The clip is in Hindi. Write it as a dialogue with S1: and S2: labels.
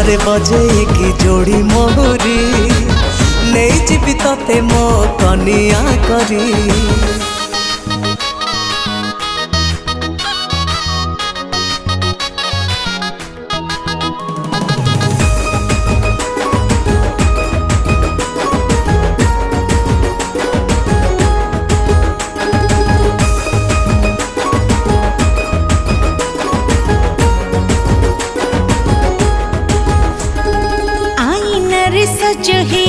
S1: रे बजे की जोड़ी मोहरी नहीं जीवी तते मो कनिया करी।
S2: सज ही